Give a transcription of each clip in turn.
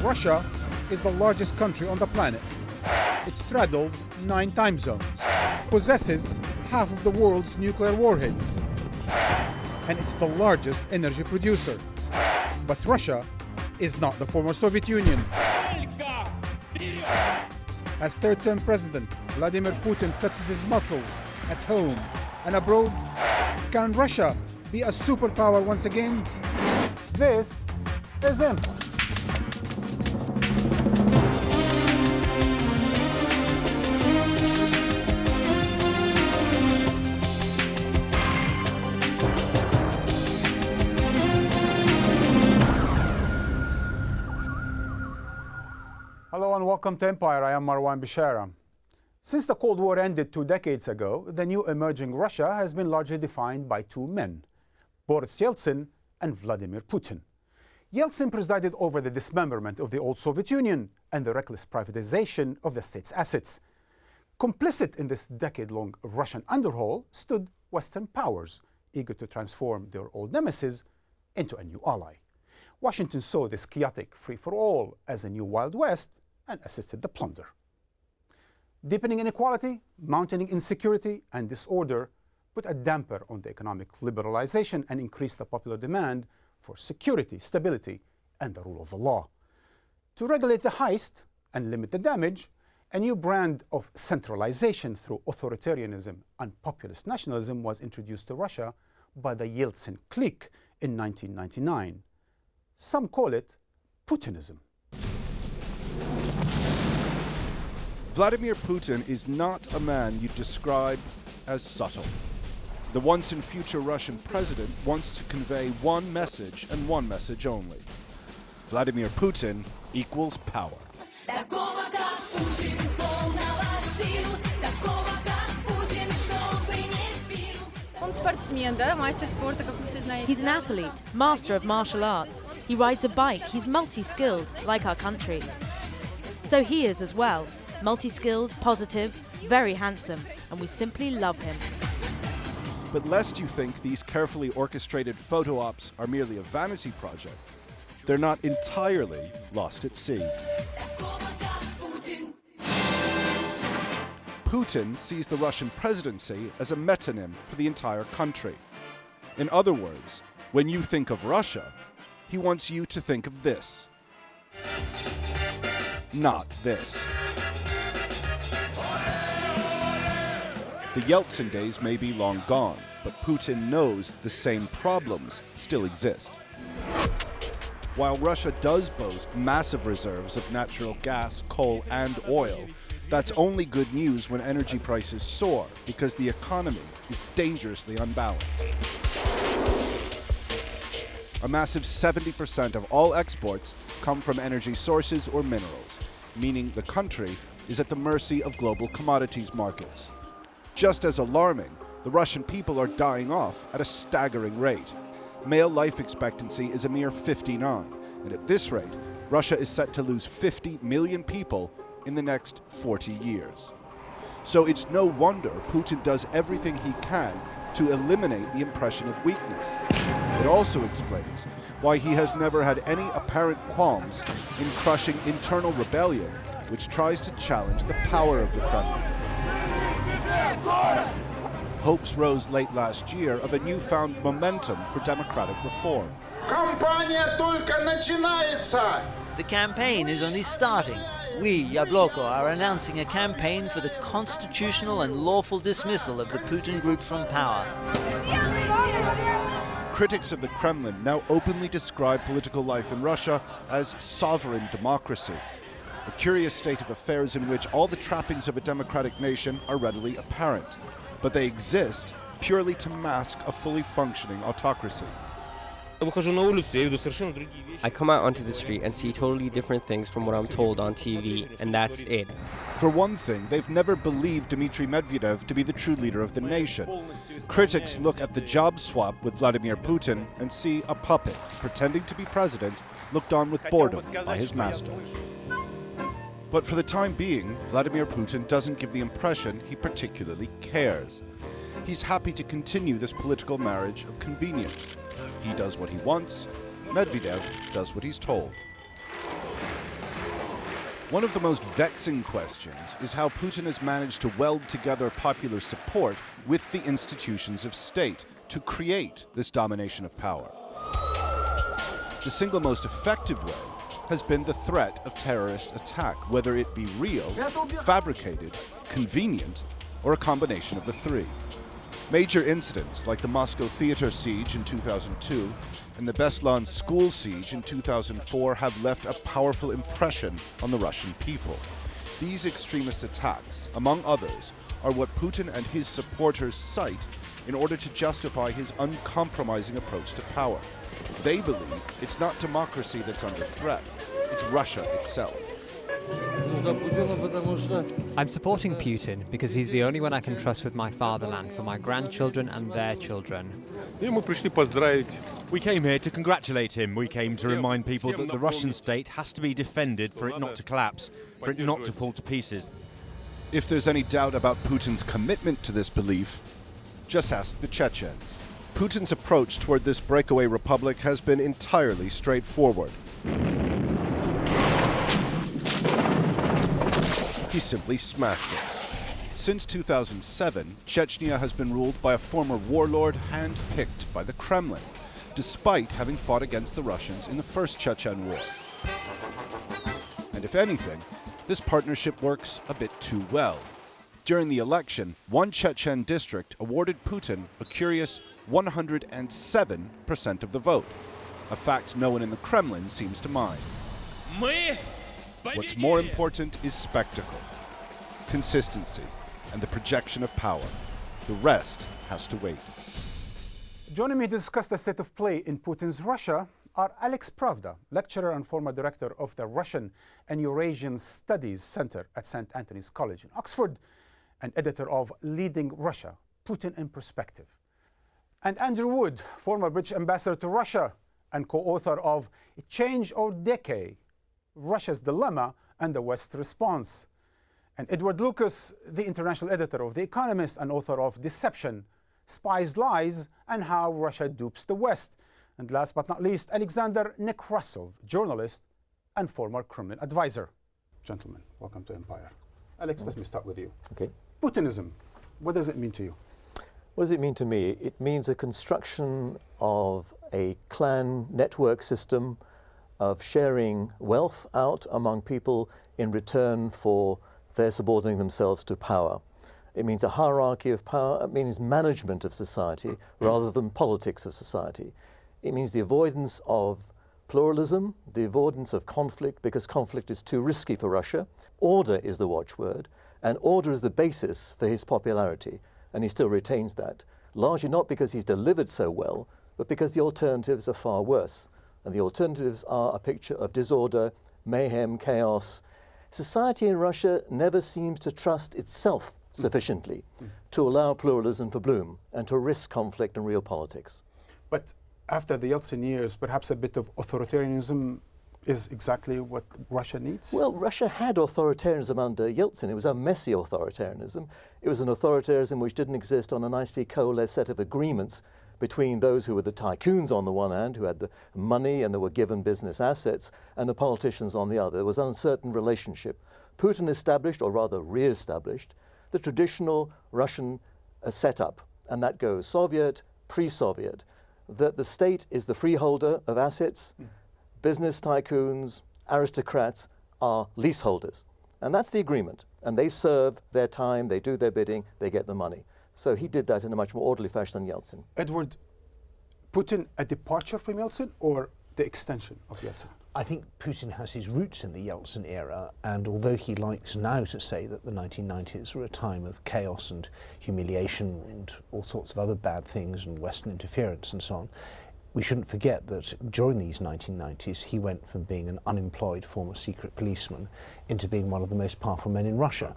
Russia is the largest country on the planet. It straddles 9 time zones, possesses half of the world's nuclear warheads, and it's the largest energy producer. But Russia is not the former Soviet Union. As third-term president, Vladimir Putin flexes his muscles at home and abroad. Can Russia be a superpower once again? This is him. Hello and welcome to Empire. I am Marwan Bishara. Since the Cold War ended 2 decades ago, the new emerging Russia has been largely defined by 2 men, Boris Yeltsin and Vladimir Putin. Yeltsin presided over the dismemberment of the old Soviet Union and the reckless privatization of the state's assets. Complicit in this decade-long Russian underhaul stood Western powers, eager to transform their old nemesis into a new ally. Washington saw this chaotic free-for-all as a new Wild West and assisted the plunder. Deepening inequality, mounting insecurity and disorder put a damper on the economic liberalization and increased the popular demand for security, stability, and the rule of the law. To regulate the heist and limit the damage, a new brand of centralization through authoritarianism and populist nationalism was introduced to Russia by the Yeltsin clique in 1999. Some call it Putinism. Vladimir Putin is not a man you'd describe as subtle. The once and future Russian president wants to convey one message and one message only. Vladimir Putin equals power. He's an athlete, master of martial arts. He rides a bike, he's multi-skilled, like our country. So he is as well, multi-skilled, positive, very handsome, and we simply love him. But lest you think these carefully orchestrated photo ops are merely a vanity project, they're not entirely lost at sea. Putin sees the Russian presidency as a metonym for the entire country. In other words, when you think of Russia, he wants you to think of this. Not this. The Yeltsin days may be long gone, but Putin knows the same problems still exist. While Russia does boast massive reserves of natural gas, coal, and oil, that's only good news when energy prices soar, because the economy is dangerously unbalanced. A massive 70% of all exports come from energy sources or minerals, meaning the country is at the mercy of global commodities markets. Just as alarming, the Russian people are dying off at a staggering rate. Male life expectancy is a mere 59, and at this rate, Russia is set to lose 50 million people in the next 40 years. So it's no wonder Putin does everything he can to eliminate the impression of weakness. It also explains why he has never had any apparent qualms in crushing internal rebellion, which tries to challenge the power of the Kremlin. Hopes rose late last year of a newfound momentum for democratic reform. The campaign is only starting. We, YABLOKO, are announcing a campaign for the constitutional and lawful dismissal of the Putin group from power. Critics of the Kremlin now openly describe political life in Russia as sovereign democracy, a curious state of affairs in which all the trappings of a democratic nation are readily apparent, but they exist purely to mask a fully functioning autocracy. I come out onto the street and see totally different things from what I'm told on TV, and that's it. For one thing, they've never believed Dmitry Medvedev to be the true leader of the nation. Critics look at the job swap with Vladimir Putin and see a puppet pretending to be president, looked on with boredom by his master. But for the time being, Vladimir Putin doesn't give the impression he particularly cares. He's happy to continue this political marriage of convenience. He does what he wants, Medvedev does what he's told. One of the most vexing questions is how Putin has managed to weld together popular support with the institutions of state to create this domination of power. The single most effective way has been the threat of terrorist attack, whether it be real, fabricated, convenient, or a combination of the three. Major incidents like the Moscow theater siege in 2002 and the Beslan school siege in 2004 have left a powerful impression on the Russian people. These extremist attacks, among others, are what Putin and his supporters cite in order to justify his uncompromising approach to power. They believe it's not democracy that's under threat, it's Russia itself. I'm supporting Putin because he's the only one I can trust with my fatherland for my grandchildren and their children. We came here to congratulate him. We came to remind people that the Russian state has to be defended for it not to collapse, for it not to fall to pieces. If there's any doubt about Putin's commitment to this belief, just ask the Chechens. Putin's approach toward this breakaway republic has been entirely straightforward. He simply smashed it. Since 2007, Chechnya has been ruled by a former warlord hand-picked by the Kremlin, despite having fought against the Russians in the First Chechen War. And if anything, this partnership works a bit too well. During the election, one Chechen district awarded Putin a curious 107% of the vote, a fact no one in the Kremlin seems to mind. What's more important is spectacle, consistency, and the projection of power. The rest has to wait. Joining me to discuss the state of play in Putin's Russia are Alex PRAVDA, lecturer and former director of the Russian and Eurasian Studies Center at St. Anthony's College in Oxford, and editor of Leading Russia, Putin in Perspective. And Andrew Wood, former British ambassador to Russia and co-author of Change or Decay, Russia's Dilemma and the West's Response. And Edward Lucas, the international editor of The Economist and author of Deception, Spies, Lies, and How Russia Dupes the West. And last but not least, Alexander Nekrasov, journalist and former Kremlin advisor. Gentlemen, welcome to Empire. Alex, let me start with you. Okay. Putinism, what does it mean to you? What does it mean to me? It means a construction of a clan network system of sharing wealth out among people in return for their subordinating themselves to power. It means a hierarchy of power. It means management of society rather than politics of society. It means the avoidance of pluralism, the avoidance of conflict, because conflict is too risky for Russia. Order is the watchword, and order is the basis for his popularity, and he still retains that, largely not because he's delivered so well, but because the alternatives are far worse. And the alternatives are a picture of disorder, mayhem, chaos. Society in Russia never seems to trust itself sufficiently to allow pluralism to bloom and to risk conflict and real politics. But after the Yeltsin years, perhaps a bit of authoritarianism is exactly what Russia needs? Well, Russia had authoritarianism under Yeltsin. It was a messy authoritarianism. It was an authoritarianism which didn't exist on a nicely coalesced set of agreements between those who were the tycoons on the one hand, who had the money and they were given business assets, and the politicians on the other. There was an uncertain relationship. Putin established, or rather re-established, the traditional Russian setup, and that goes Soviet, pre-Soviet, that the state is the freeholder of assets, business tycoons, aristocrats are leaseholders. And that's the agreement. And they serve their time, they do their bidding, they get the money. So he did that in a much more orderly fashion than Yeltsin. Edward, Putin a departure from Yeltsin or the extension of Yeltsin? I think Putin has his roots in the Yeltsin era, and although he likes now to say that the 1990s were a time of chaos and humiliation and all sorts of other bad things and Western interference and so on, we shouldn't forget that during these 1990s he went from being an unemployed former secret policeman into being one of the most powerful men in Russia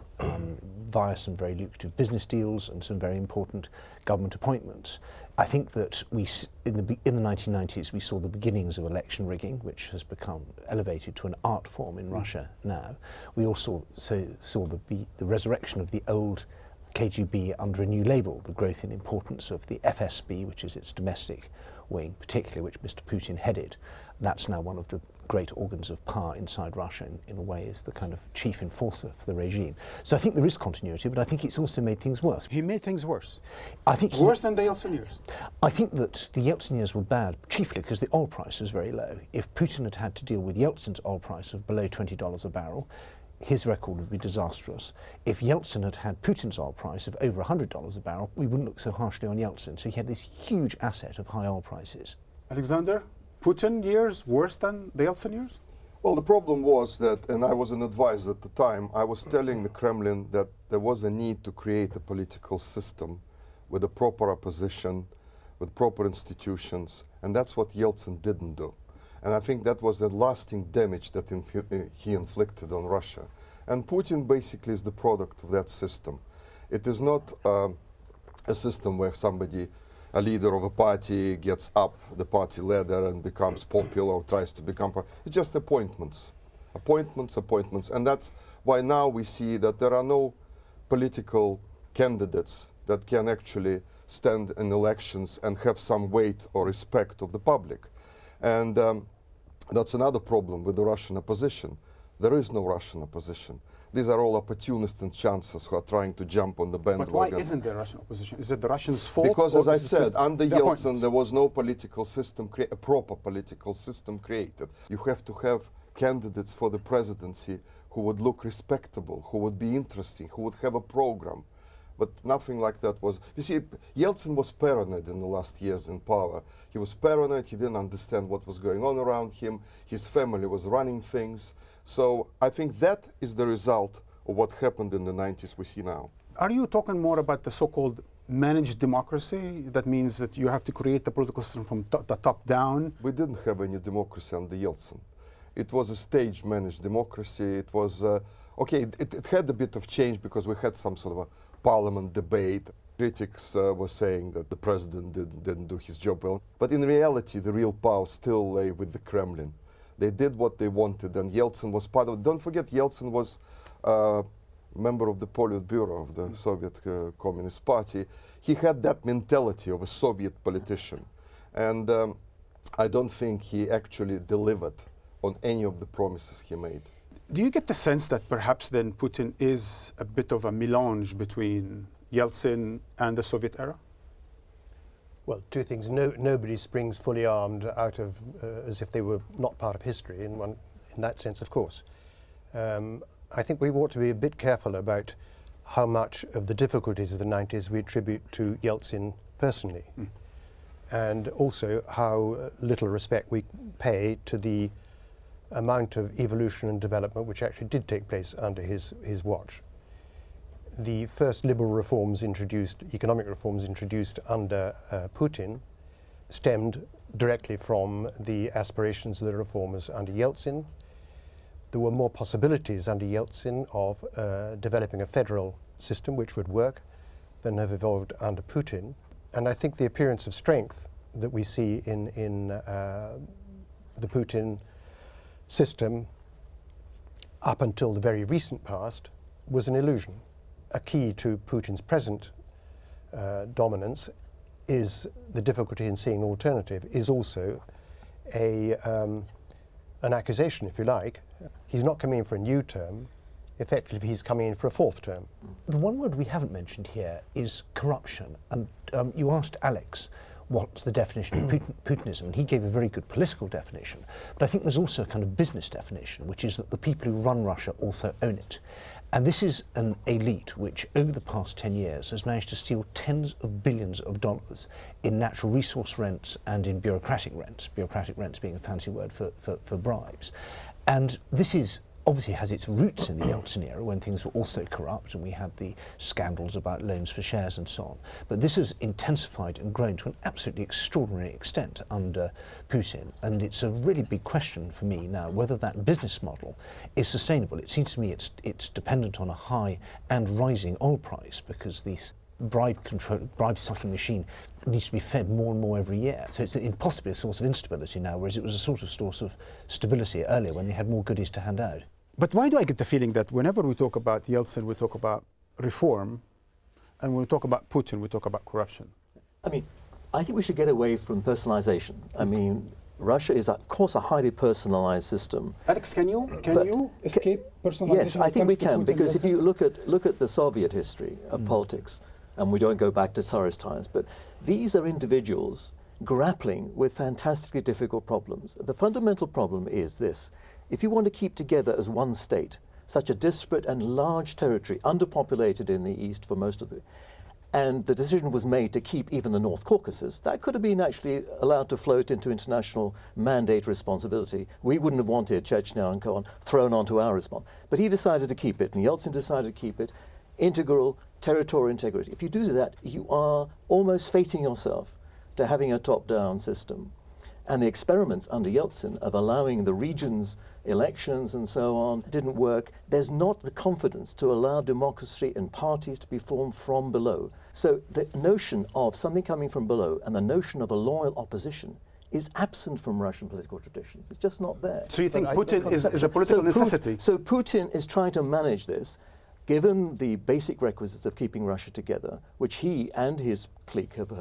via some very lucrative business deals and some very important government appointments. I think that in the 1990s we saw the beginnings of election rigging, which has become elevated to an art form in Russia now. We also saw the resurrection of the old KGB under a new label, the growth in importance of the FSB, which is its domestic wing, particularly which Mr. Putin headed. That's now one of the great organs of power inside Russia, in a way is the kind of chief enforcer for the regime. So I think there is continuity, but I think it's also made things worse. He made things worse? I think worse than the Yeltsin years? I think that the Yeltsin years were bad, chiefly because the oil price was very low. If Putin had to deal with Yeltsin's oil price of below $20 a barrel, his record would be disastrous. If Yeltsin had Putin's oil price of over $100 a barrel, we wouldn't look so harshly on Yeltsin. So he had this huge asset of high oil prices. Alexander, Putin years worse than the Yeltsin years? Well, the problem was that, and I was an advisor at the time, I was telling the Kremlin that there was a need to create a political system with a proper opposition, with proper institutions, and that's what Yeltsin didn't do. And I think that was the lasting damage that he inflicted on Russia. And Putin basically is the product of that system. It is not a system where somebody, a leader of a party, gets up the party ladder and becomes popular or tries to become popular. It's just appointments. Appointments, appointments. And that's why now we see that there are no political candidates that can actually stand in elections and have some weight or respect of the public. And that's another problem with the Russian opposition. There is no Russian opposition. These are all opportunists and chancellors who are trying to jump on the bandwagon. But why isn't there Russian opposition? Is it the Russians' fault? Because, as I said, under Yeltsin there was no political system, a proper political system created. You have to have candidates for the presidency who would look respectable, who would be interesting, who would have a program. But nothing like that was. You see, Yeltsin was paranoid in the last years in power. He was paranoid, he didn't understand what was going on around him, his family was running things. So I think that is the result of what happened in the 90s we see now. Are you talking more about the so-called managed democracy? That means that you have to create the political system from the top down? We didn't have any democracy under Yeltsin. It was a stage managed democracy. It was, okay, it had a bit of change because we had some sort of a parliament debate. Critics were saying that the president didn't do his job well. But in reality, the real power still lay with the Kremlin. They did what they wanted, and Yeltsin was part of it. Don't forget, Yeltsin was a member of the Politburo of the Soviet Communist Party. He had that mentality of a Soviet politician. And I don't think he actually delivered on any of the promises he made. Do you get the sense that perhaps then Putin is a bit of a melange between Yeltsin and the Soviet era? Well, two things. Nobody springs fully armed out of as if they were not part of history in that sense, of course. I think we ought to be a bit careful about how much of the difficulties of the 90s we attribute to Yeltsin personally, and also how little respect we pay to the amount of evolution and development which actually did take place under his watch. The first liberal reforms introduced, economic reforms introduced under Putin, stemmed directly from the aspirations of the reformers under Yeltsin. There were more possibilities under Yeltsin of developing a federal system which would work than have evolved under Putin. And I think the appearance of strength that we see in the Putin system up until the very recent past was an illusion. A key to Putin's present dominance is the difficulty in seeing an alternative, is also an accusation, if you like. He's not coming in for a new term. Effectively, he's coming in for a fourth term. The one word we haven't mentioned here is corruption. And you asked Alex what's the definition of Putinism, and he gave a very good political definition. But I think there's also a kind of business definition, which is that the people who run Russia also own it. And this is an elite which, over the past 10 years, has managed to steal tens of billions of dollars in natural resource rents and in bureaucratic rents being a fancy word for bribes. And this is obviously has its roots in the Yeltsin era, when things were also corrupt and we had the scandals about loans for shares and so on. But this has intensified and grown to an absolutely extraordinary extent under Putin. And it's a really big question for me now whether that business model is sustainable. It seems to me it's dependent on a high and rising oil price, because this bribe-sucking machine needs to be fed more and more every year. So it's possibly a source of instability now, whereas it was a sort of source of stability earlier when they had more goodies to hand out. But why do I get the feeling that whenever we talk about Yeltsin, we talk about reform, and when we talk about Putin, we talk about corruption? I mean, I think we should get away from personalization. I mean, Russia is, of course, a highly personalized system. Alex, can you escape personalization? Yes, I think we can, because if you look at the Soviet history of politics, and we don't go back to Tsarist times, but these are individuals grappling with fantastically difficult problems. The fundamental problem is this: if you want to keep together as one state, such a disparate and large territory, underpopulated in the east for most of it, and the decision was made to keep even the North Caucasus, that could have been actually allowed to float into international mandate responsibility. We wouldn't have wanted Chechnya and so on thrown onto our response. But he decided to keep it, and Yeltsin decided to keep it, integral territorial integrity. If you do that, you are almost fating yourself to having a top-down system. And the experiments under Yeltsin of allowing the regions elections and so on didn't work. There's not the confidence to allow democracy and parties to be formed from below. So the notion of something coming from below and the notion of a loyal opposition is absent from Russian political traditions. It's just not there. So you think Putin is a political necessity? So Putin is trying to manage this, given the basic requisites of keeping Russia together, which he and his clique have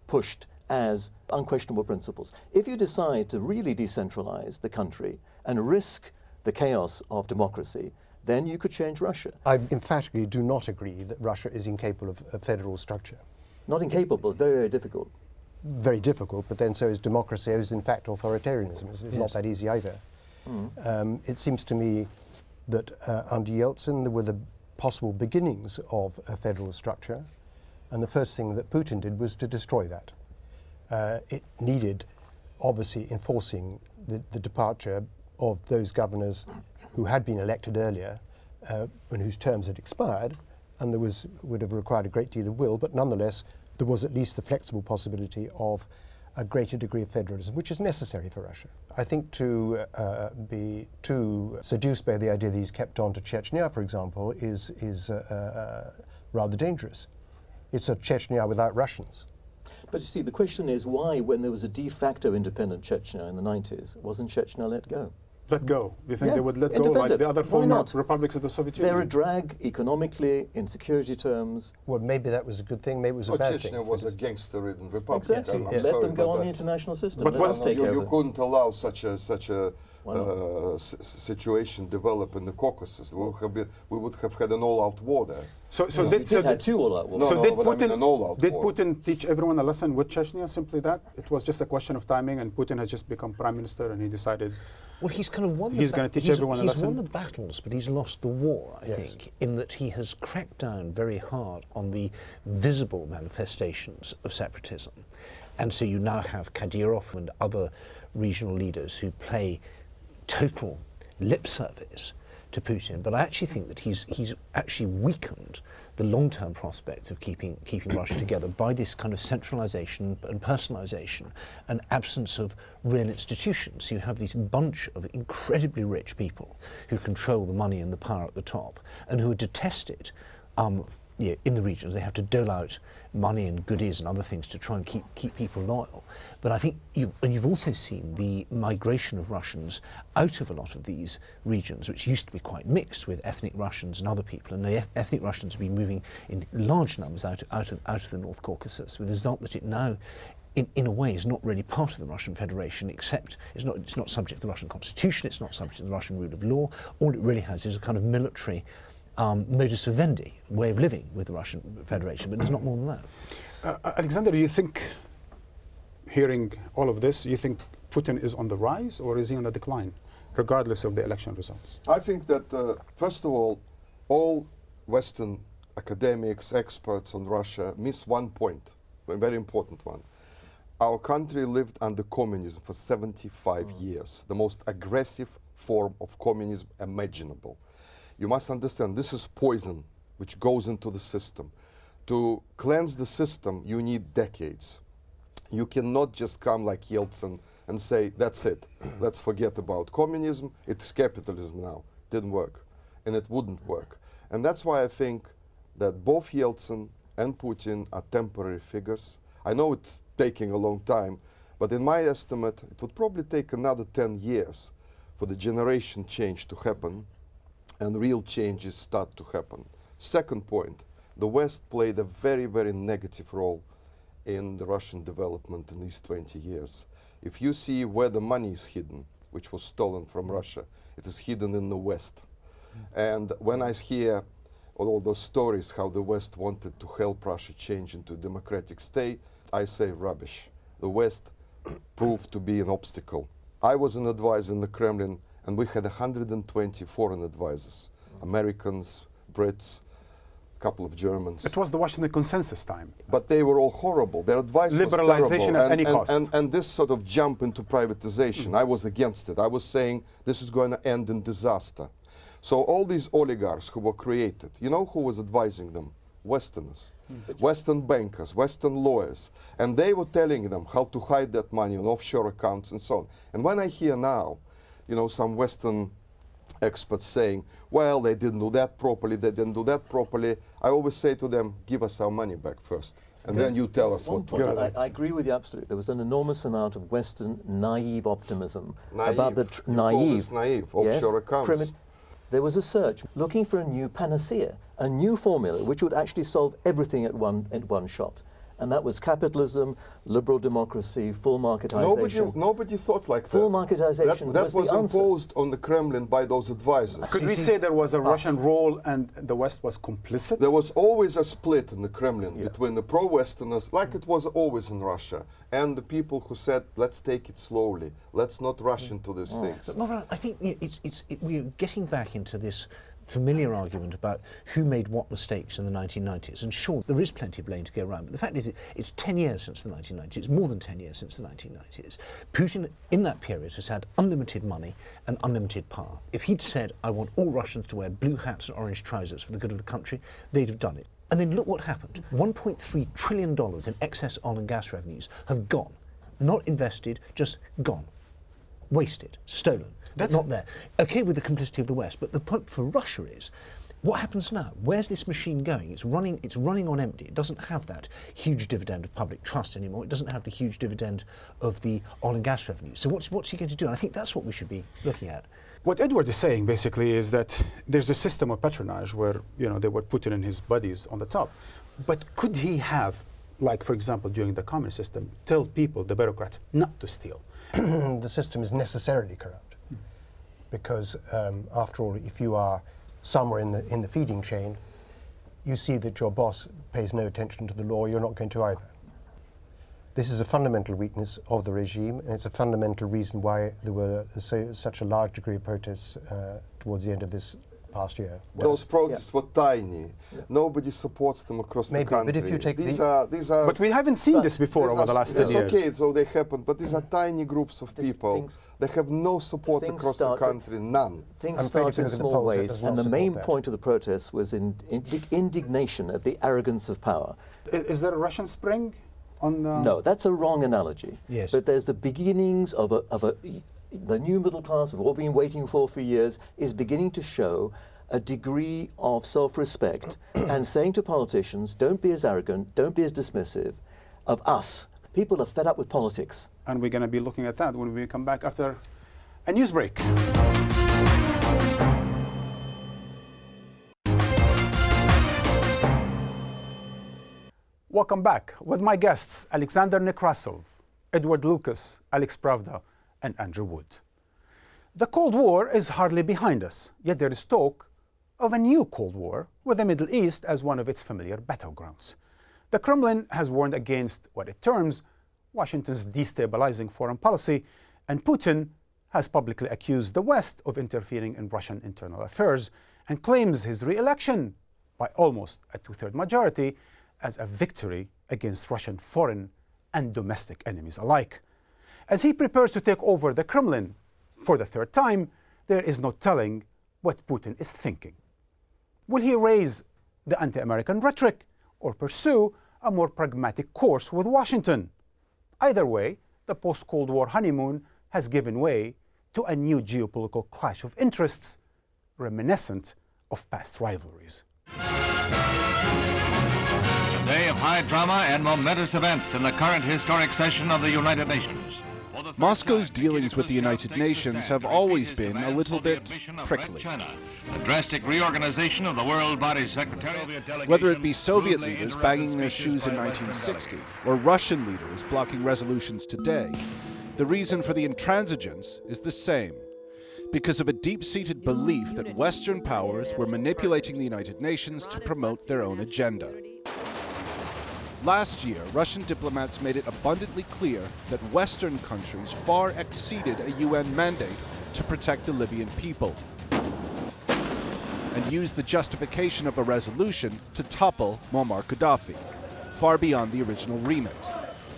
pushed as unquestionable principles. If you decide to really decentralize the country and risk the chaos of democracy, then you could change Russia. I emphatically do not agree that Russia is incapable of a federal structure. Not incapable, very, very difficult. Very difficult, but then so is democracy, is in fact authoritarianism. It's not that easy either. It seems to me that under Yeltsin there were the possible beginnings of a federal structure, and the first thing that Putin did was to destroy that. It needed, obviously, enforcing the departure of those governors who had been elected earlier and whose terms had expired, and there would have required a great deal of will, but nonetheless there was at least the flexible possibility of a greater degree of federalism, which is necessary for Russia. I think to be too seduced by the idea that he's kept on to Chechnya, for example, is rather dangerous. It's a Chechnya without Russians. But you see, the question is why, when there was a de facto independent Chechnya in the 90s, wasn't Chechnya let go? Let go? You think they would let go like the other former republics of the Soviet Union? They're a drag economically, in security terms. Well, maybe that was a good thing, maybe it was a bad thing. Chechnya was a gangster-ridden republic. Exactly. Let them go on the international system. But you couldn't allow such a situation develop in the Caucasus. We would have had an all-out war there. Did two all-out wars. Did Putin teach everyone a lesson with Chechnya? Simply that it was just a question of timing, and Putin has just become prime minister, and he decided. Well, he's kind of won. He's going to teach everyone a lesson. He's won the battles, but he's lost the war. I think, in that he has cracked down very hard on the visible manifestations of separatism, and so you now have Kadyrov and other regional leaders who play total lip service to Putin, but I actually think that he's actually weakened the long-term prospects of keeping Russia together by this kind of centralization and personalization and absence of real institutions. You have this bunch of incredibly rich people who control the money and the power at the top and who are detested in the regions. They have to dole out money and goodies and other things to try and keep people loyal. But I think you've also seen the migration of Russians out of a lot of these regions, which used to be quite mixed with ethnic Russians and other people, and the ethnic Russians have been moving in large numbers out of the North Caucasus, with the result that it now, in a way, is not really part of the Russian Federation, except it's not subject to the Russian Constitution, it's not subject to the Russian rule of law. All it really has is a kind of military modus vivendi, way of living with the Russian Federation, but there's not more than that. Alexander, do you think, hearing all of this, you think Putin is on the rise or is he on the decline, regardless of the election results? I think that, first of all Western academics, experts on Russia miss one point, a very important one. Our country lived under communism for 75 years, the most aggressive form of communism imaginable. You must understand, this is poison which goes into the system. To cleanse the system, you need decades. You cannot just come like Yeltsin and say, that's it, let's forget about communism, it's capitalism now. Didn't work, and it wouldn't work. And that's why I think that both Yeltsin and Putin are temporary figures. I know it's taking a long time, but in my estimate, it would probably take another 10 years for the generation change to happen and real changes start to happen. Second point, the West played a very, very negative role in the Russian development in these 20 years. If you see where the money is hidden, which was stolen from Russia, it is hidden in the West. And when I hear all those stories how the West wanted to help Russia change into a democratic state, I say rubbish. The West proved to be an obstacle. I was an advisor in the Kremlin, and we had 120 foreign advisors, Americans, Brits, a couple of Germans. It was the Washington Consensus time. But they were all horrible. Their advice was Liberalization terrible. at any cost. And this sort of jump into privatization, I was against it. I was saying this is going to end in disaster. So all these oligarchs who were created, you know who was advising them? Westerners, Western bankers, Western lawyers. And they were telling them how to hide that money on offshore accounts and so on. And when I hear now, you know, some Western experts saying, well, they didn't do that properly, they didn't do that properly, I always say to them, give us our money back first. And then you tell us what to do. I agree with you absolutely. There was an enormous amount of Western naive optimism about the naive offshore accounts. There was a search looking for a new panacea, a new formula which would actually solve everything at one shot. And that was capitalism, liberal democracy, full marketization. Nobody thought like that. Full marketization that was the imposed on the Kremlin by those advisors. Could we say there was a Russian role and the West was complicit? There was always a split in the Kremlin between the pro-Westerners, like it was always in Russia, and the people who said, let's take it slowly, let's not rush into these things. But Marwan, I think we're getting back into this familiar argument about who made what mistakes in the 1990s. And sure, there is plenty of blame to go around, but the fact is it's 10 years since the 1990s, it's more than 10 years since the 1990s. Putin, in that period, has had unlimited money and unlimited power. If he'd said, I want all Russians to wear blue hats and orange trousers for the good of the country, they'd have done it. And then look what happened. $1.3 trillion in excess oil and gas revenues have gone. Not invested, just gone. Wasted, stolen. That's not there. Okay with the complicity of the West, but the point for Russia is, what happens now? Where's this machine going? It's running on empty. It doesn't have that huge dividend of public trust anymore. It doesn't have the huge dividend of the oil and gas revenue. So what's he going to do? And I think that's what we should be looking at. What Edward is saying basically is that there's a system of patronage where, you know, they were Putin and his buddies on the top. But could he have, like for example during the communist system, tell people, the bureaucrats, not to steal? The system is necessarily corrupt. Because after all, if you are somewhere in the feeding chain, you see that your boss pays no attention to the law, you're not going to either. This is a fundamental weakness of the regime, and it's a fundamental reason why there were such a large degree of protests towards the end of this past year. Those protests were tiny. Nobody supports them across the country. But if you take these are But we haven't seen this before over the last 10 years. Okay, so they happen, but these are tiny groups of people. They have no support across the country, none. Things start in small ways, and the main point of the protest was indignation at the arrogance of power. Is there a Russian Spring? No, that's a wrong analogy. Yes. But there's the beginnings of the new middle class we've all been waiting for years is beginning to show a degree of self-respect and saying to politicians, don't be as arrogant, don't be as dismissive of us. People are fed up with politics. And we're going to be looking at that when we come back after a news break. Welcome back with my guests, Alexander Nekrasov, Edward Lucas, Alex Pravda, and Andrew Wood. The Cold War is hardly behind us, yet there is talk of a new Cold War with the Middle East as one of its familiar battlegrounds. The Kremlin has warned against what it terms Washington's destabilizing foreign policy, and Putin has publicly accused the West of interfering in Russian internal affairs and claims his re-election by almost a two-thirds majority as a victory against Russian foreign and domestic enemies alike. As he prepares to take over the Kremlin for the third time, there is no telling what Putin is thinking. Will he raise the anti-American rhetoric or pursue a more pragmatic course with Washington? Either way, the post-Cold War honeymoon has given way to a new geopolitical clash of interests reminiscent of past rivalries. A day of high drama and momentous events in the current historic session of the United Nations. Moscow's dealings with the United Nations have always been a little bit prickly. A drastic reorganization of the World Body Secretariat. Whether it be Soviet leaders banging their shoes in 1960 or Russian leaders blocking resolutions today, the reason for the intransigence is the same. Because of a deep-seated belief that Western powers were manipulating the United Nations to promote their own agenda. Last year, Russian diplomats made it abundantly clear that Western countries far exceeded a UN mandate to protect the Libyan people, and used the justification of a resolution to topple Muammar Gaddafi, far beyond the original remit.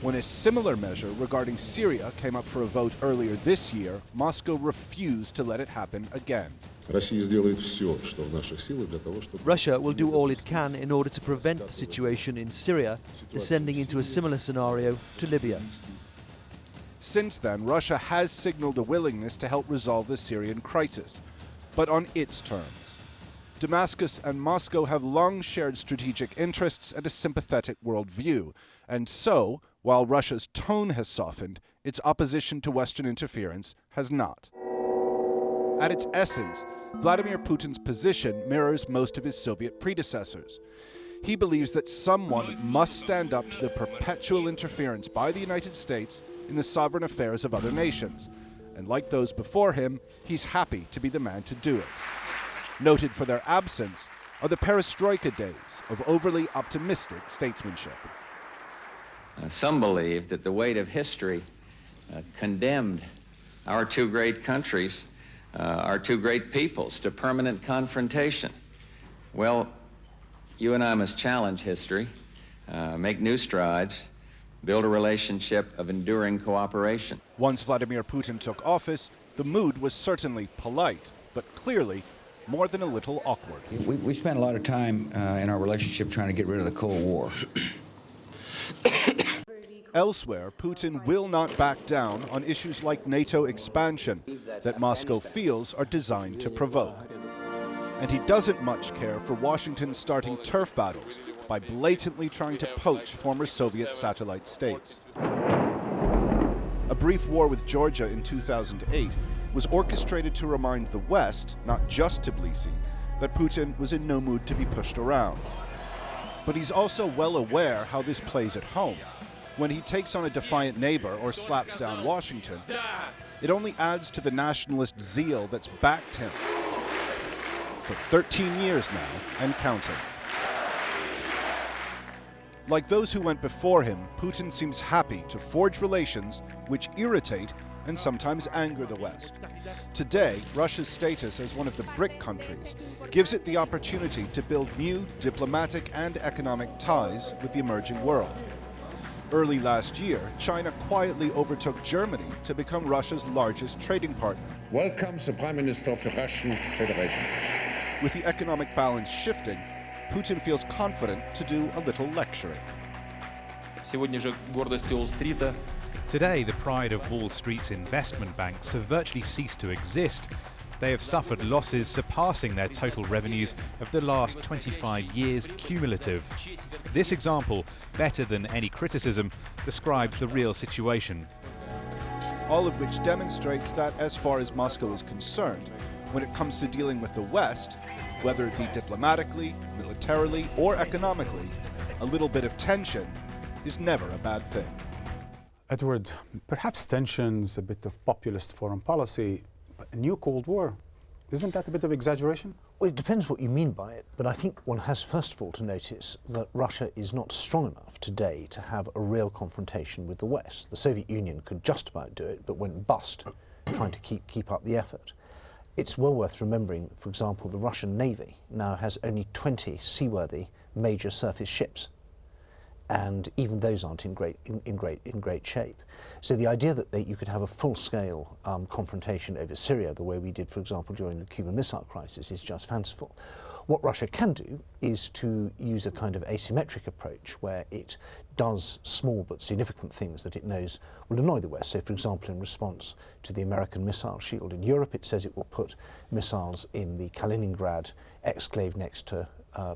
When a similar measure regarding Syria came up for a vote earlier this year, Moscow refused to let it happen again. Russia will do all it can in order to prevent the situation in Syria descending into a similar scenario to Libya. Since then, Russia has signaled a willingness to help resolve the Syrian crisis, but on its terms. Damascus and Moscow have long shared strategic interests and a sympathetic worldview, and so, while Russia's tone has softened, its opposition to Western interference has not. At its essence, Vladimir Putin's position mirrors most of his Soviet predecessors. He believes that someone must stand up to the perpetual interference by the United States in the sovereign affairs of other nations, and like those before him, he's happy to be the man to do it. Noted for their absence are the perestroika days of overly optimistic statesmanship. Some believe that the weight of history condemned our two great countries, our two great peoples, to permanent confrontation. Well, you and I must challenge history, make new strides, build a relationship of enduring cooperation. Once Vladimir Putin took office, the mood was certainly polite, but clearly more than a little awkward. We spent a lot of time in our relationship trying to get rid of the Cold War. Elsewhere, Putin will not back down on issues like NATO expansion that Moscow feels are designed to provoke. And he doesn't much care for Washington starting turf battles by blatantly trying to poach former Soviet satellite states. A brief war with Georgia in 2008 was orchestrated to remind the West, not just Tbilisi, that Putin was in no mood to be pushed around. But he's also well aware how this plays at home. When he takes on a defiant neighbor or slaps down Washington, it only adds to the nationalist zeal that's backed him for 13 years now and counting. Like those who went before him, Putin seems happy to forge relations which irritate and sometimes anger the West. Today, Russia's status as one of the BRIC countries gives it the opportunity to build new diplomatic and economic ties with the emerging world. Early last year, China quietly overtook Germany to become Russia's largest trading partner. Welcomes the Prime Minister of the Russian Federation. With the economic balance shifting, Putin feels confident to do a little lecturing. Today, the pride of Wall Street's investment banks have virtually ceased to exist. They have suffered losses surpassing their total revenues of the last 25 years cumulative. This example, better than any criticism, describes the real situation. All of which demonstrates that, as far as Moscow is concerned, when it comes to dealing with the West, whether it be diplomatically, militarily, or economically, a little bit of tension is never a bad thing. Edward, perhaps tensions, a bit of populist foreign policy, a new Cold War. Isn't that a bit of exaggeration? Well, it depends what you mean by it, but I think one has first of all to notice that Russia is not strong enough today to have a real confrontation with the West. The Soviet Union could just about do it, but went bust trying to keep up the effort. It's well worth remembering, for example, the Russian Navy now has only 20 seaworthy major surface ships, and even those aren't in great shape. So the idea that you could have a full-scale confrontation over Syria, the way we did, for example, during the Cuban Missile Crisis, is just fanciful. What Russia can do is to use a kind of asymmetric approach where it does small but significant things that it knows will annoy the West. So, for example, in response to the American missile shield in Europe, it says it will put missiles in the Kaliningrad exclave next to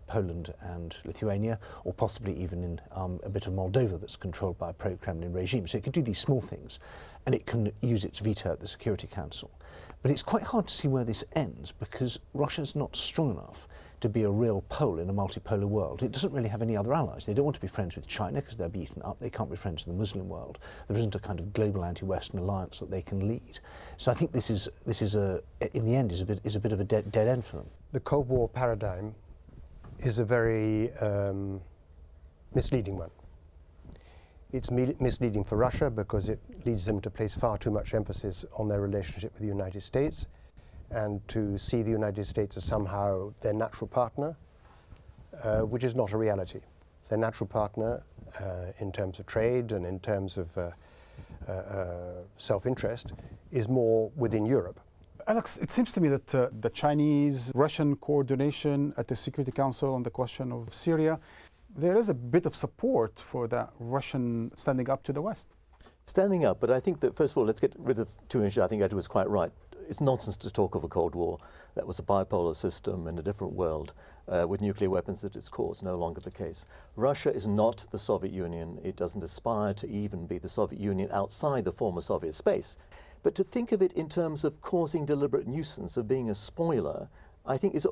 Poland and Lithuania, or possibly even in a bit of Moldova that's controlled by a pro-Kremlin regime. So it could do these small things, and it can use its veto at the Security Council. But it's quite hard to see where this ends, because Russia's not strong enough to be a real pole in a multipolar world. It doesn't really have any other allies. They don't want to be friends with China because they're beaten up. They can't be friends with the Muslim world. There isn't a kind of global anti-Western alliance that they can lead. So I think this is in the end is a bit of a dead end for them. The Cold War paradigm is a very misleading one. It's misleading for Russia because it leads them to place far too much emphasis on their relationship with the United States, and to see the United States as somehow their natural partner, which is not a reality. Their natural partner in terms of trade and in terms of self-interest is more within Europe. Alex, it seems to me that the Chinese-Russian coordination at the Security Council on the question of Syria, there is a bit of support for that Russian standing up to the West. Standing up, but I think that, first of all, let's get rid of two issues. I think Edward was quite right. It's nonsense to talk of a Cold War. That was a bipolar system in a different world with nuclear weapons at its core. It's no longer the case. Russia is not the Soviet Union. It doesn't aspire to even be the Soviet Union outside the former Soviet space. But to think of it in terms of causing deliberate nuisance, of being a spoiler, I think is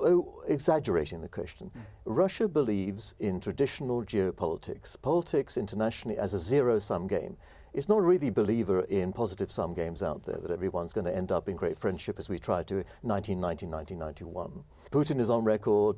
exaggerating the question. Russia believes in traditional geopolitics, politics internationally as a zero-sum game. It's not really a believer in positive-sum games out there, that everyone's going to end up in great friendship as we tried to in 1990, 1991. Putin is on record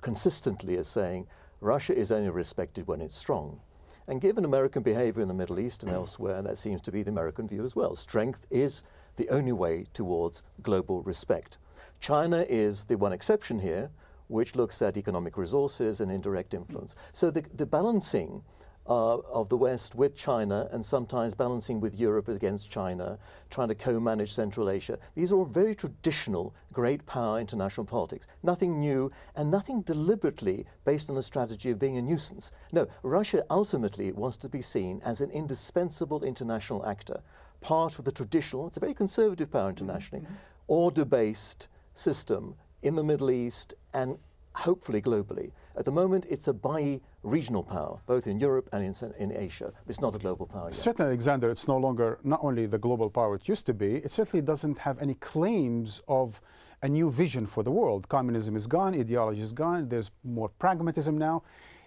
consistently as saying Russia is only respected when it's strong. And given American behavior in the Middle East and elsewhere, that seems to be the American view as well. Strength is the only way towards global respect. China is the one exception here, which looks at economic resources and indirect influence. So the balancing of the West with China, and sometimes balancing with Europe against China, trying to co-manage Central Asia, these are all very traditional great power international politics. Nothing new and nothing deliberately based on a strategy of being a nuisance. No, Russia ultimately wants to be seen as an indispensable international actor, part of the traditional, it's a very conservative power internationally, order-based system in the Middle East and hopefully globally. At the moment, it's a bi-regional power, both in Europe and in Asia. It's not a global power yet. Certainly, Alexander, it's no longer not only the global power it used to be, it certainly doesn't have any claims of a new vision for the world. Communism is gone, ideology is gone, there's more pragmatism now.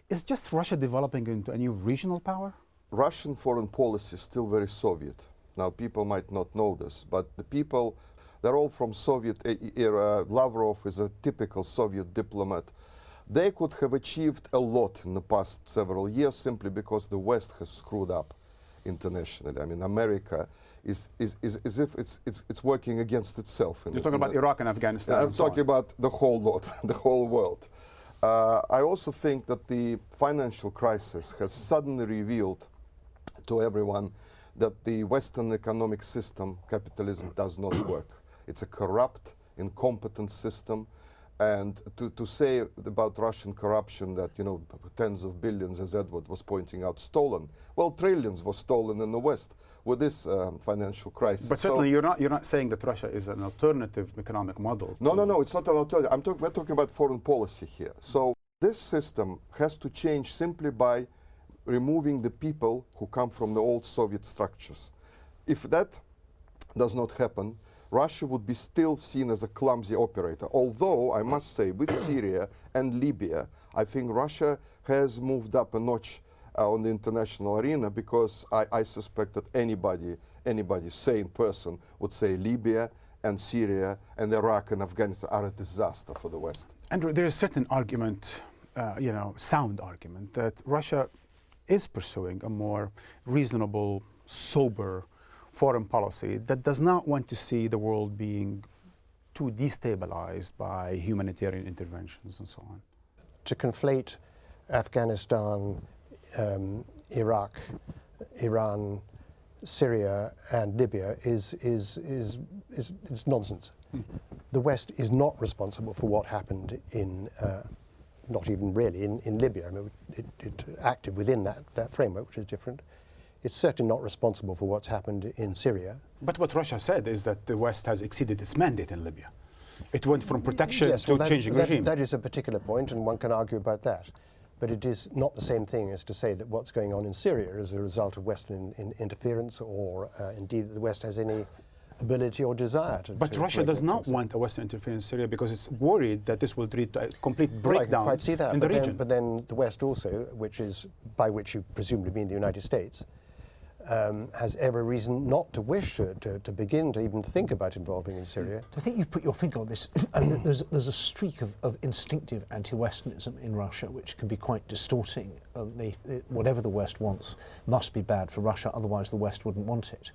Is just Russia developing into a new regional power? Russian foreign policy is still very Soviet. Now, people might not know this, but the people, they're all from Soviet era. Lavrov is a typical Soviet diplomat. They could have achieved a lot in the past several years simply because the West has screwed up internationally. I mean, America is as if it's working against itself. You're talking about Iraq and Afghanistan. I'm talking about the whole lot, the whole world. I also think that the financial crisis has suddenly revealed to everyone that the Western economic system, capitalism, does not work. It's a corrupt, incompetent system. And to say about Russian corruption that, you know, tens of billions, as Edward was pointing out, stolen. Well, trillions were stolen in the West with this financial crisis. But certainly you're not saying that Russia is an alternative economic model. No, it's not an alternative. We're talking about foreign policy here. So this system has to change simply by removing the people who come from the old Soviet structures. If that does not happen, Russia would be still seen as a clumsy operator. Although, I must say, with Syria and Libya, I think Russia has moved up a notch on the international arena, because I suspect that anybody, sane person, would say Libya and Syria and Iraq and Afghanistan are a disaster for the West. Andrew, there is a certain argument, sound argument, that Russia is pursuing a more reasonable, sober foreign policy that does not want to see the world being too destabilized by humanitarian interventions and so on. To conflate Afghanistan, Iraq, Iran, Syria and Libya is nonsense. The West is not responsible for what happened in, not even really, in Libya. I mean, it acted within that framework, which is different. It's certainly not responsible for what's happened in Syria. But what Russia said is that the West has exceeded its mandate in Libya. It went from protection to changing regime. That is a particular point, and one can argue about that. But it is not the same thing as to say that what's going on in Syria is a result of Western interference, or indeed that the West has any ability or desire to. But Russia does not want a Western interference in Syria because it's worried that this will lead to a complete breakdown I can quite see that, in the region. But then the West also, by which you presumably mean the United States, has every reason not to wish to begin to even think about involving in Syria. I think you put your finger on this. And there's a streak of instinctive anti-Westernism in Russia, which can be quite distorting. Whatever the West wants must be bad for Russia, otherwise the West wouldn't want it.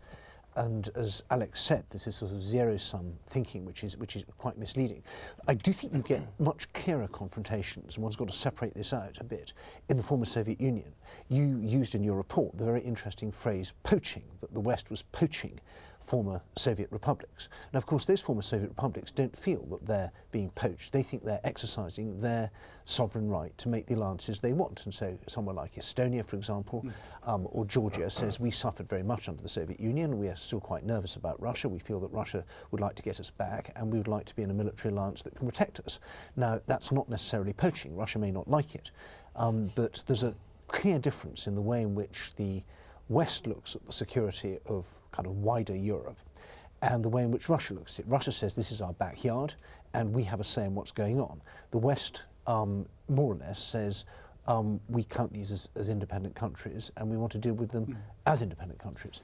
And as Alex said, this is sort of zero-sum thinking, which is quite misleading. I do think you get much clearer confrontations, and one's got to separate this out a bit. In the former Soviet Union, you used in your report the very interesting phrase poaching, that the West was poaching former Soviet republics. Now, of course, those former Soviet republics don't feel that they're being poached. They think they're exercising their sovereign right to make the alliances they want. And so somewhere like Estonia, for example, or Georgia says, we suffered very much under the Soviet Union. We are still quite nervous about Russia. We feel that Russia would like to get us back, and we would like to be in a military alliance that can protect us. Now, that's not necessarily poaching. Russia may not like it. But there's a clear difference in the way in which the West looks at the security of kind of wider Europe and the way in which Russia looks at it. Russia says this is our backyard and we have a say in what's going on. The West more or less says we count these as independent countries and we want to deal with them as independent countries.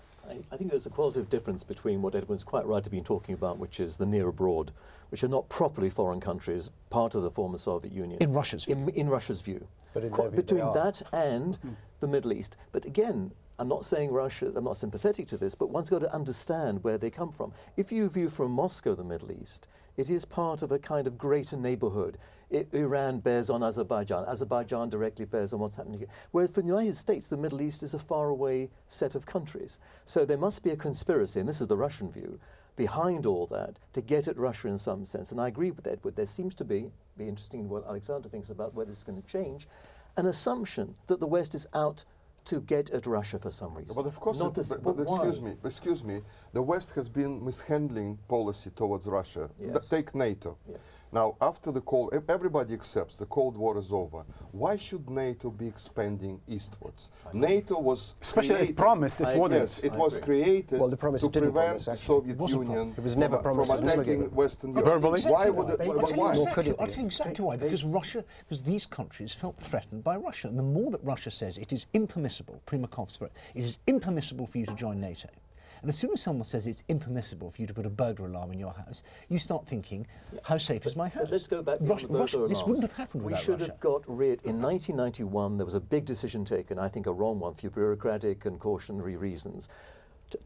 I think there's a qualitative difference between what Edwin's quite right to be talking about, which is the near abroad, which are not properly foreign countries, part of the former Soviet Union. In Russia's view. In Russia's view. But between that and the Middle East. But again, I'm not saying Russia, I'm not sympathetic to this, but one's got to understand where they come from. If you view from Moscow the Middle East, it is part of a kind of greater neighborhood. Iran bears on Azerbaijan. Azerbaijan directly bears on what's happening here. Whereas for the United States, the Middle East is a faraway set of countries. So there must be a conspiracy, and this is the Russian view, behind all that to get at Russia in some sense. And I agree with Edward. There seems to be interesting what Alexander thinks about whether this is going to change, an assumption that the West is out to get at Russia for some reason. But of course, excuse me, the West has been mishandling policy towards Russia. Yes. Take NATO. Yes. Now, after the Cold, everybody accepts the Cold War is over. Why should NATO be expanding eastwards? NATO was especially promised it wouldn't. Yes, it was created to prevent the Soviet Union from attacking Western Europe. Verbally? Why would it? Why? I'll tell you exactly why. Because these countries felt threatened by Russia, and the more that Russia says it is impermissible, Primakov's for it is impermissible for you to join NATO. And as soon as someone says it's impermissible for you to put a burglar alarm in your house, you start thinking, how safe is my house? Let's go back to Russia, this wouldn't have happened without Russia. We should have got rid, in 1991, there was a big decision taken, I think a wrong one, for bureaucratic and cautionary reasons,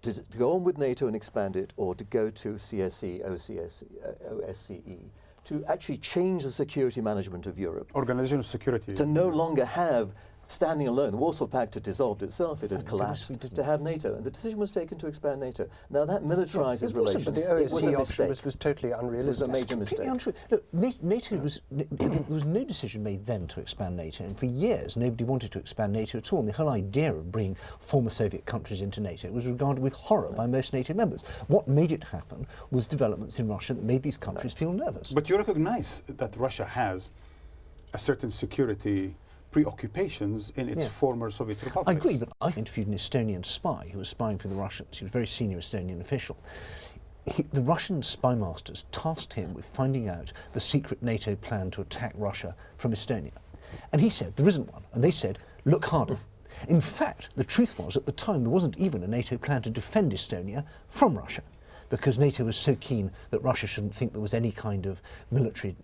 to go on with NATO and expand it, or to go to CSE, OSCE, to actually change the security management of Europe. Organization of Security. To no longer have standing alone. The Warsaw Pact had dissolved itself, it had collapsed, to have NATO. And the decision was taken to expand NATO. Now that militarizes relations. But the OSCE option was totally unrealistic. It was a major mistake. Untrue. Look, NATO there was no decision made then to expand NATO, and for years nobody wanted to expand NATO at all. And the whole idea of bringing former Soviet countries into NATO was regarded with horror by most NATO members. What made it happen was developments in Russia that made these countries feel nervous. But you recognize that Russia has a certain security preoccupations in its former Soviet republics. I agree, but I interviewed an Estonian spy who was spying for the Russians. He was a very senior Estonian official. The Russian spy masters tasked him with finding out the secret NATO plan to attack Russia from Estonia. And he said, there isn't one. And they said, look harder. In fact, the truth was, at the time, there wasn't even a NATO plan to defend Estonia from Russia, because NATO was so keen that Russia shouldn't think there was any kind of military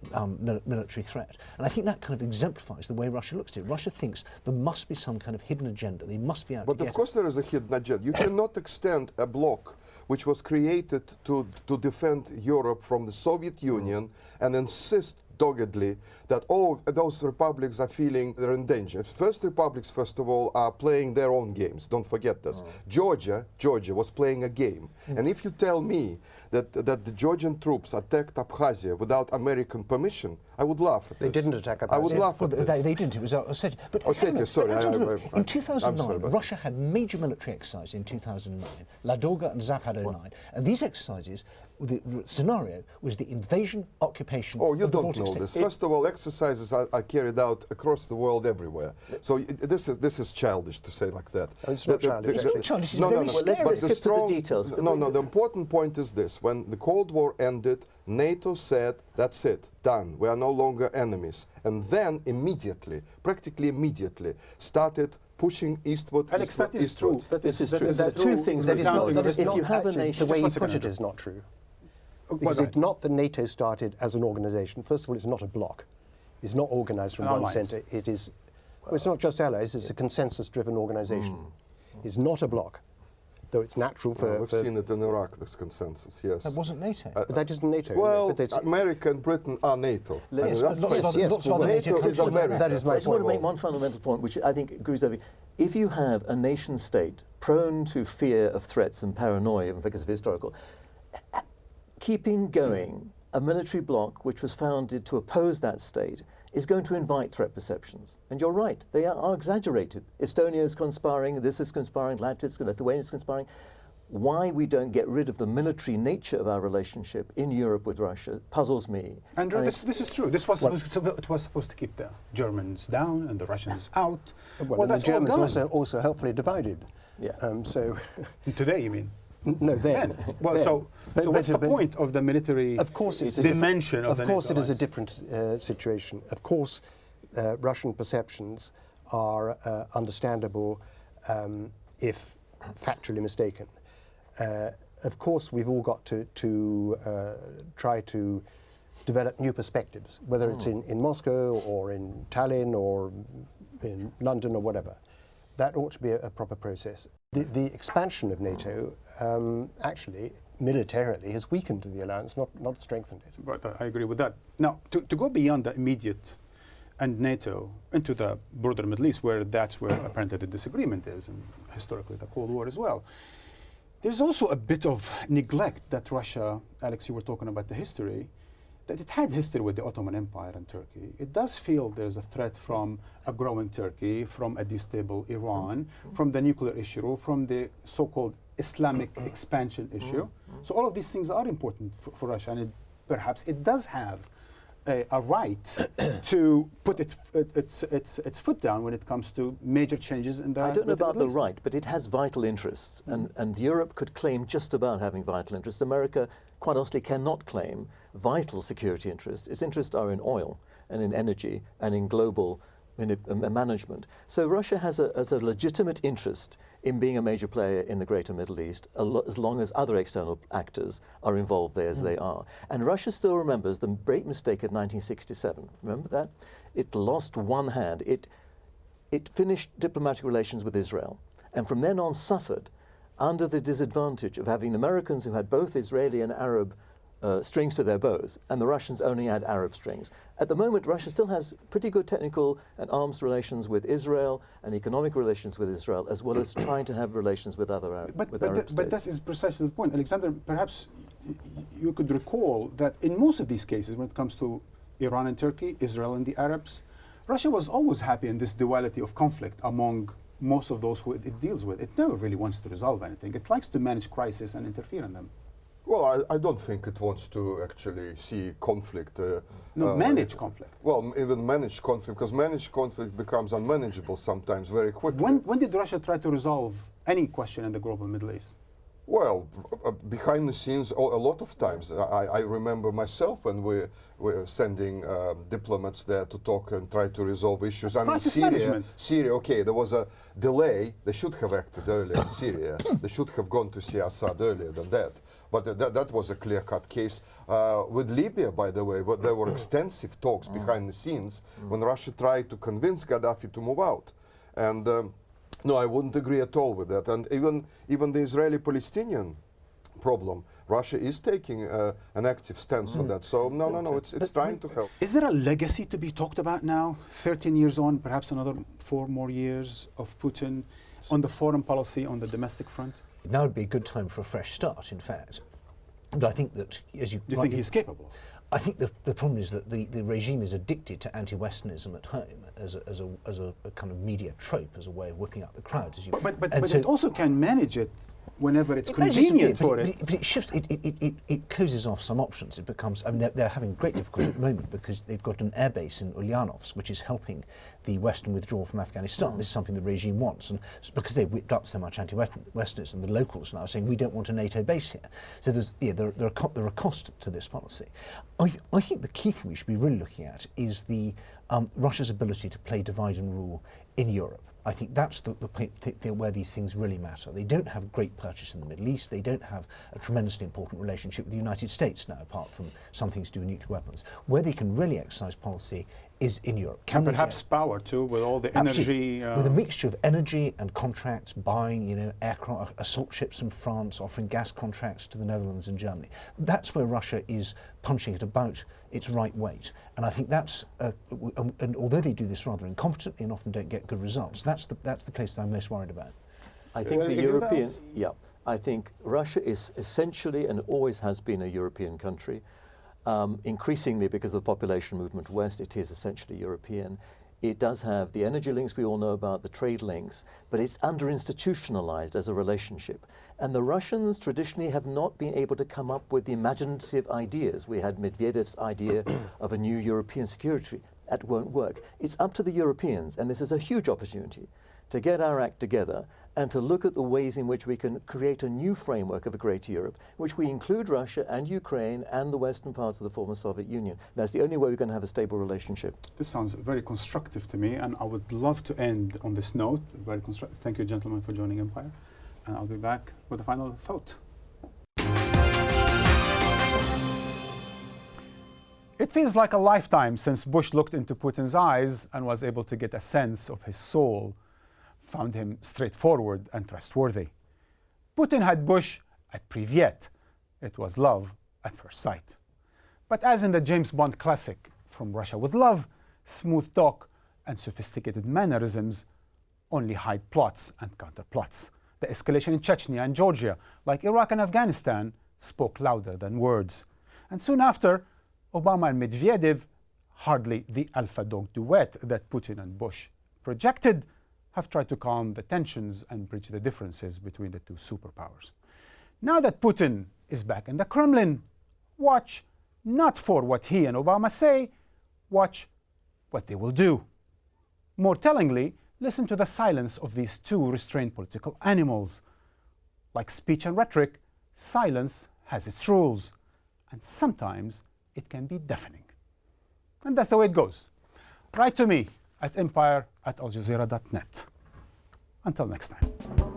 threat. And I think that kind of exemplifies the way Russia looks at it. Russia thinks there must be some kind of hidden agenda. They must be out to get But of course there is a hidden agenda. You cannot extend a bloc which was created to defend Europe from the Soviet Union and insist doggedly that all those republics are feeling they're in danger. First republics, first of all, are playing their own games. Don't forget this. Georgia was playing a game. And if you tell me that the Georgian troops attacked Abkhazia without American permission, I would laugh at this. They didn't attack Abkhazia. I would laugh at this. They didn't. It was Ossetia. But Ossetia, sorry. In 2009, Russia had major military exercises in 2009, Ladoga and Zapad-09. And these exercises, the scenario was the invasion, occupation Oh, you of the don't Baltic know states. this. First of all, exercises are carried out across the world everywhere. So this is childish to say like that. Oh, it's not childish. It's not childish, it's No, very no, scary. but the strong, details. no, the important point is this. When the Cold War ended, NATO said, that's it, done. We are no longer enemies. And then immediately, practically immediately, started pushing eastward, Alex, eastward, that is eastward. true. This is true. There are two things. That is not, if you have a actually, nation, the way you Just one put it second. is not true. Well, Because it's not that NATO started as an organisation. First of all, it's not a bloc. It's not organised from one Alliance. centre. It is. Well, it's not just allies. It's a consensus-driven organisation. It's not a bloc, though it's natural for. We've seen it in Iraq. This consensus, yes. That wasn't NATO. But that isn't NATO. Well, but it's- America and Britain are NATO. Yes, That's but lots of fine. other- lots of other NATO NATO is countries. America. That is my I just want to point. make one fundamental point, which I think agrees with everything. If you have a nation state prone to fear of threats and paranoia because of historical, keeping going a military bloc which was founded to oppose that state is going to invite threat perceptions. And you're right, they are exaggerated. Estonia is conspiring, this is conspiring, Lithuania is conspiring. Why we don't get rid of the military nature of our relationship in Europe with Russia puzzles me. Andrew, this is true. This was it was supposed to keep the Germans down and the Russians out. Well, and the that's all Germans gone. also helpfully divided. Yeah. So. Today, you mean? No, then. Well, then. so what's the point of the military of course it's dimension of the Of course NATO it is a alliance? different situation. Of course, Russian perceptions are understandable if factually mistaken. Of course, we've all got to try to develop new perspectives, whether it's in Moscow or in Tallinn or in London or whatever. That ought to be a proper process. The expansion of NATO actually, militarily, has weakened the alliance, not strengthened it. Right, I agree with that. Now, to go beyond the immediate and NATO into the broader Middle East, that's where apparently the disagreement is, and historically the Cold War as well. There's also a bit of neglect that Russia, Alex, you were talking about the history, that it had history with the Ottoman Empire and Turkey. It does feel there's a threat from a growing Turkey, from a destable Iran, from the nuclear issue, from the so-called Islamic expansion issue. So all of these things are important for Russia, and perhaps it does have a right to put its foot down when it comes to major changes in the I don't know about the Middle East. right, but it has vital interests, and Europe could claim just about having vital interests. America, quite honestly, cannot claim vital security interests. Its interests are in oil and in energy and in global management. So Russia has a legitimate interest in being a major player in the greater Middle East, as long as other external actors are involved there as they are. And Russia still remembers the great mistake of 1967. Remember that? It lost one hand. It finished diplomatic relations with Israel, and from then on suffered under the disadvantage of having the Americans, who had both Israeli and Arab strings to their bows, and the Russians only had Arab strings. At the moment, Russia still has pretty good technical and arms relations with Israel and economic relations with Israel, as well as trying to have relations with other Arab states. But that is precisely the point. Alexander, perhaps you could recall that in most of these cases, when it comes to Iran and Turkey, Israel and the Arabs, Russia was always happy in this duality of conflict among most of those who it deals with. It never really wants to resolve anything. It likes to manage crisis and interfere in them. Well, I don't think it wants to actually see conflict. Manage conflict. Well, even manage conflict, because managed conflict becomes unmanageable sometimes very quickly. When did Russia try to resolve any question in the global Middle East? Well, behind the scenes, a lot of times. I remember myself when we were sending diplomats there to talk and try to resolve issues. I mean, Syria, okay, there was a delay. They should have acted earlier in Syria. They should have gone to see Assad earlier than that. But that was a clear-cut case. With Libya, by the way, there were extensive talks behind the scenes when Russia tried to convince Gaddafi to move out. And no, I wouldn't agree at all with that. And even the Israeli-Palestinian problem, Russia is taking an active stance on that. So no, it's trying to help. Is there a legacy to be talked about now, 13 years on, perhaps another 4 more years of Putin on the foreign policy, on the domestic front? Now would be a good time for a fresh start, in fact. But I think that, as you think he's capable? I think the problem is that the regime is addicted to anti-Westernism at home as a kind of media trope, as a way of whipping up the crowds. But so it also can manage it whenever it's convenient for it. But it shifts. It closes off some options. It becomes. I mean, they're having great difficulty at the moment because they've got an airbase in Ulyanovsk, which is helping the Western withdrawal from Afghanistan. This is something the regime wants, and because they've whipped up so much anti-Westernism, the locals now are saying we don't want a NATO base here. So there are costs to this policy. I think the key thing we should be really looking at is Russia's ability to play divide and rule in Europe. I think that's where these things really matter. They don't have great purchase in the Middle East. They don't have a tremendously important relationship with the United States now, apart from some things to do with nuclear weapons. Where they can really exercise policy is in Europe. And perhaps power too, with all the energy. With a mixture of energy and contracts, buying, aircraft, assault ships from France, offering gas contracts to the Netherlands and Germany. That's where Russia is punching at about its right weight. And I think that's, and although they do this rather incompetently and often don't get good results, that's the place that I'm most worried about. I think I think Russia is essentially and always has been a European country. Increasingly, because of the population movement west, it is essentially European. It does have the energy links we all know about, the trade links, but it's under-institutionalized as a relationship. And the Russians traditionally have not been able to come up with the imaginative ideas. We had Medvedev's idea of a new European security. That won't work. It's up to the Europeans, and this is a huge opportunity to get our act together and to look at the ways in which we can create a new framework of a greater Europe, which we include Russia and Ukraine and the western parts of the former Soviet Union. That's the only way we're going to have a stable relationship. This sounds very constructive to me, and I would love to end on this note. Very constructive. Thank you, gentlemen, for joining Empire, and I'll be back with a final thought. It feels like a lifetime since Bush looked into Putin's eyes and was able to get a sense of his soul, found him straightforward and trustworthy. Putin had Bush at Privyet. It was love at first sight. But as in the James Bond classic, From Russia with Love, smooth talk and sophisticated mannerisms only hide plots and counterplots. The escalation in Chechnya and Georgia, like Iraq and Afghanistan, spoke louder than words. And soon after, Obama and Medvedev, hardly the alpha dog duet that Putin and Bush projected, have tried to calm the tensions and bridge the differences between the two superpowers. Now that Putin is back in the Kremlin, watch not for what he and Obama say, watch what they will do. More tellingly, listen to the silence of these two restrained political animals. Like speech and rhetoric, silence has its rules, and sometimes it can be deafening. And that's the way it goes. Write to me at empire@aljazeera.net. Until next time.